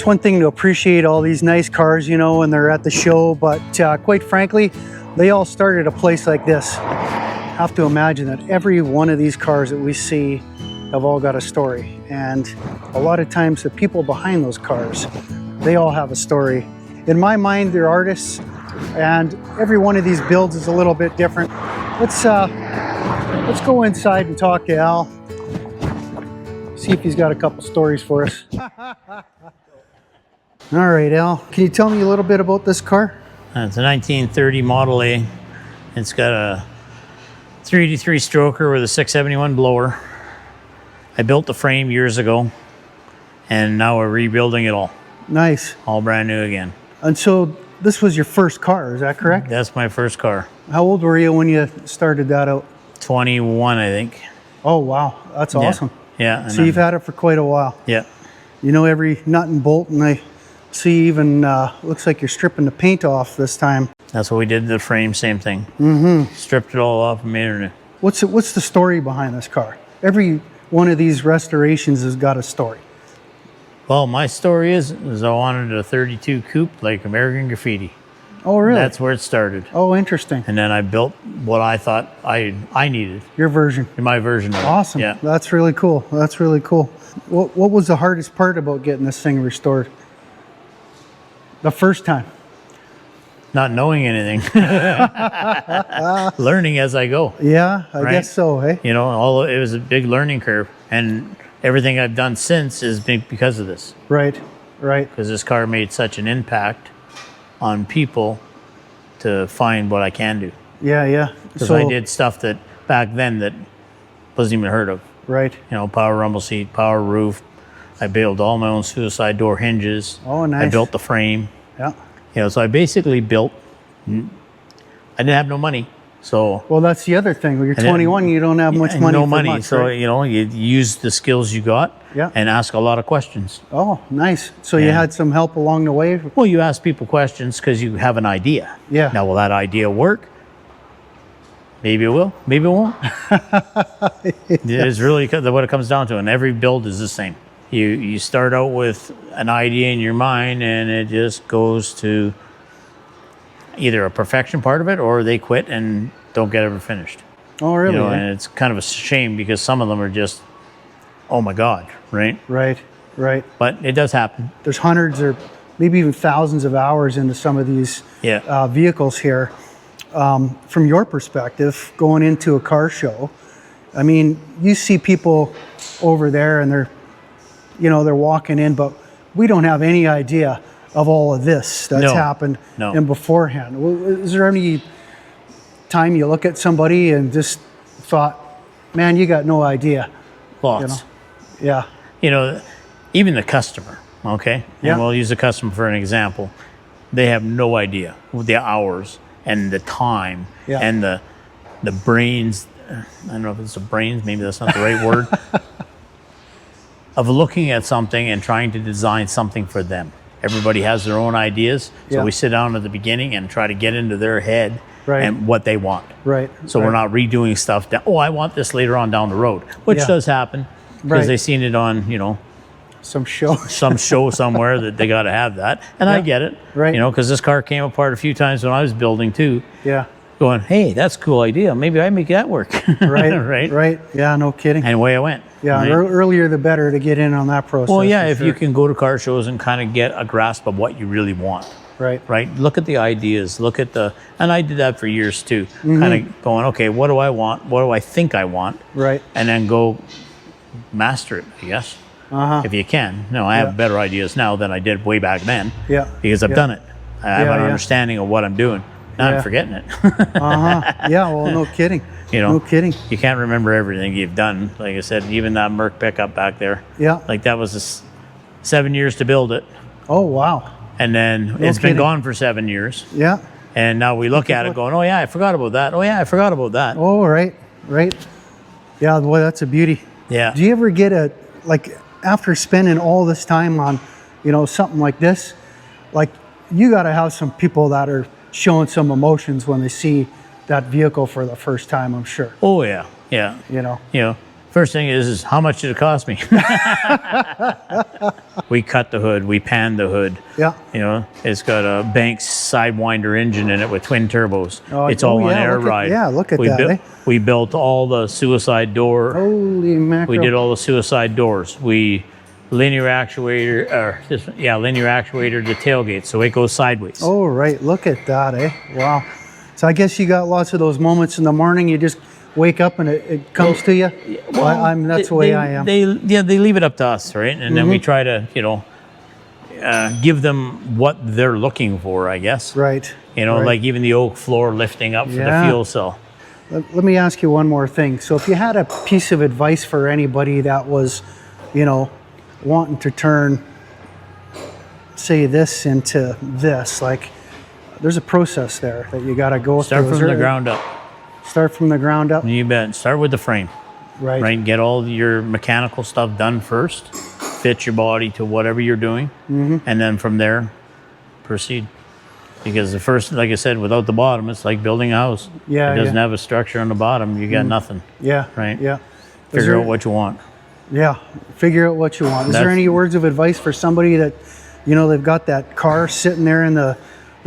It's one thing to appreciate all these nice cars, you know, when they're at the show, but quite frankly, they all started a place like this. I have to imagine that every one of these cars that we see have all got a story, and a lot of times the people behind those cars, they all have a story. In my mind, they're artists, and every one of these builds is a little bit different. Let's go inside and talk to Al. See if he's got a couple stories for us. All right, Al, can you tell me a little bit about this car? It's a 1930 Model A. It's got a 383 stroker with a 671 blower. I built the frame years ago, and now we're rebuilding it all. Nice. All brand new again. And so this was your first car, is that correct? That's my first car. How old were you when you started that out? 21, I think. Oh, wow. That's awesome. Yeah. So you've had it for quite a while. Yeah. You know every nut and bolt, and I see even, looks like you're stripping the paint off this time. That's what we did to the frame, same thing. Mm-hmm. Stripped it all off and made it new. What's the story behind this car? Every one of these restorations has got a story. Well, my story is I wanted a 32 coupe like American Graffiti. Oh, really? That's where it started. Oh, interesting. And then I built what I thought I needed. Your version. My version of it. Awesome. Yeah. That's really cool. That's really cool. What was the hardest part about getting this thing restored? The first time? Not knowing anything. Learning as I go. Yeah, I right? guess so, hey? You know, it was a big learning curve. And everything I've done since is big because of this. Right, right. Because this car made such an impact on people to find what I can do. Yeah, yeah. Because I did stuff that back then that wasn't even heard of. Right. You know, power rumble seat, power roof. I built all my own suicide door hinges. Oh, nice. I built the frame. Yeah. You know, so I basically built. I didn't have no money, so. Well, that's the other thing. When you're 21, you don't have much money. No for money, much, so right? you know, you use the skills you got. Yeah. And ask a lot of questions. Oh, nice. So you had some help along the way? Well, you ask people questions because you have an idea. Yeah. Now, will that idea work? Maybe it will. Maybe it won't. It's really what it comes down to, and every build is the same. You start out with an idea in your mind, and it just goes to either a perfection part of it, or they quit and don't get ever finished. Oh, really? You know, and it's kind of a shame because some of them are just, oh my God, right? Right, right. But it does happen. There's hundreds or maybe even thousands of hours into some of these vehicles here. From your perspective, going into a car show, I mean, you see people over there and they're walking in, but we don't have any idea of all of this that's happened in beforehand. Is there any time you look at somebody and just thought, man, you got no idea? Lots. You know? Yeah. You know, even the customer, okay? Yeah. And we'll use the customer for an example. They have no idea the hours and the time and the brains. I don't know if it's the brains, maybe that's not the right word. Of looking at something and trying to design something for them. Everybody has their own ideas, so we sit down at the beginning and try to get into their head and what they want. Right. So we're not redoing stuff that, I want this later on down the road, which does happen because they've seen it on, you know, some show somewhere that they got to have that, and I get it, right? You know, because this car came apart a few times when I was building too. Yeah. Going, hey, that's a cool idea. Maybe I make that work. Right. Right. Yeah. No kidding. And away I went. Yeah. Right? Earlier the better to get in on that process. Well, yeah, if you can go to car shows and kind of get a grasp of what you really want. Right. Right. Look at the ideas. Look at and I did that for years too. Kind of going, okay, what do I want? What do I think I want? Right. And then go master it, I guess. If you can. No, I have better ideas now than I did way back then. Yeah. Because I've done it. I have an understanding of what I'm doing. Now I'm forgetting it. Yeah, well, no kidding. You know, no kidding. You can't remember everything you've done. Like I said, even that Merc pickup back there. Yeah. Like that was 7 years to build it. Oh, wow. And then it's been gone for 7 years. Yeah. And now we look at it going, oh, yeah, I forgot about that. Oh, yeah, I forgot about that. Oh, right. Yeah, boy, that's a beauty. Yeah. Do you ever get after spending all this time on, something like this, like you got to have some people that are showing some emotions when they see that vehicle for the first time, I'm sure. Oh, yeah. Yeah. You know, First thing is how much did it cost me? We cut the hood, we panned the hood. Yeah. You know, it's got a Banks Sidewinder engine in it with twin turbos. Oh, It's all on air look at, ride. yeah, look at we that. Eh? We built all the suicide door. Holy mackerel. We did all the suicide doors. We linear actuator the tailgate, so it goes sideways. Oh, right. Look at that, eh? Wow. So I guess you got lots of those moments in the morning. You just wake up and it comes to you. Well, that's the way I am. They leave it up to us, right? And then we try to, give them what they're looking for, I guess. Right. Right. Like even the oak floor lifting up for the fuel cell. Let me ask you one more thing. So if you had a piece of advice for anybody that was, wanting to turn, say, this into this, like there's a process there that you got to go Start through. from the ground up. Start from the ground up. You bet. Start with the frame. Right. Right. Get all your mechanical stuff done first. Fit your body to whatever you're doing, and then from there, proceed. Because the first, like I said, without the bottom, it's like building a house. Yeah. It doesn't have a structure on the bottom. You got nothing. Yeah. Right. Yeah. Figure out what you want. Yeah. Figure out what you want. Is there any words of advice for somebody that, they've got that car sitting there in the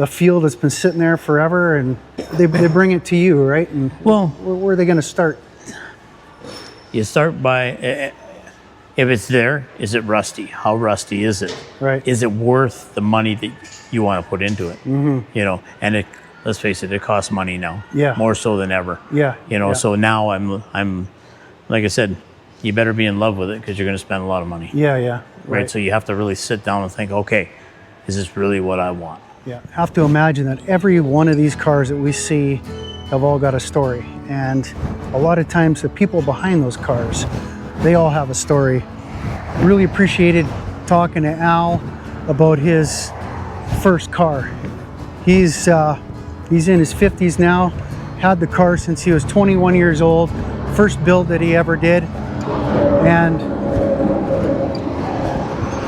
field that's been sitting there forever, and they bring it to you, right? And well, where are they going to start? You start by, if it's there, is it rusty? How rusty is it? Right. Is it worth the money that you want to put into it? And let's face it, it costs money now. Yeah. More so than ever. Yeah. So now I'm, like I said, you better be in love with it because you're going to spend a lot of money. Yeah. Right. So you have to really sit down and think, okay, is this really what I want? Yeah. Have to imagine that every one of these cars that we see have all got a story. And a lot of times the people behind those cars, they all have a story. Really appreciated talking to Al about his first car. He's in his 50s now, had the car since he was 21 years old, first build that he ever did. And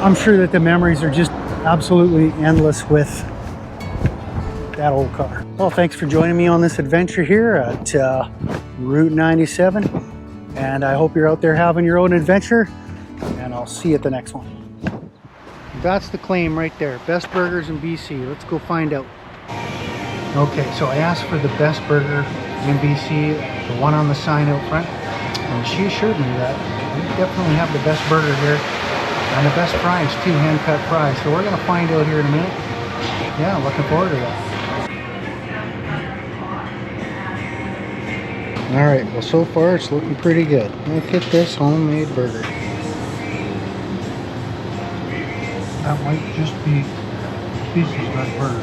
I'm sure that the memories are just absolutely endless with that old car. Well, thanks for joining me on this adventure here at Route 97. And I hope you're out there having your own adventure. And I'll see you at the next one. That's the claim right there. Best burgers in BC. Let's go find out. Okay, so I asked for the best burger in BC, the one on the sign out front. And she assured me that we definitely have the best burger here. And the best fries too, hand-cut fries. So we're going to find out here in a minute. Yeah, looking forward to that. All right, well, so far it's looking pretty good. Look at this homemade burger. That might just be Species' best burger.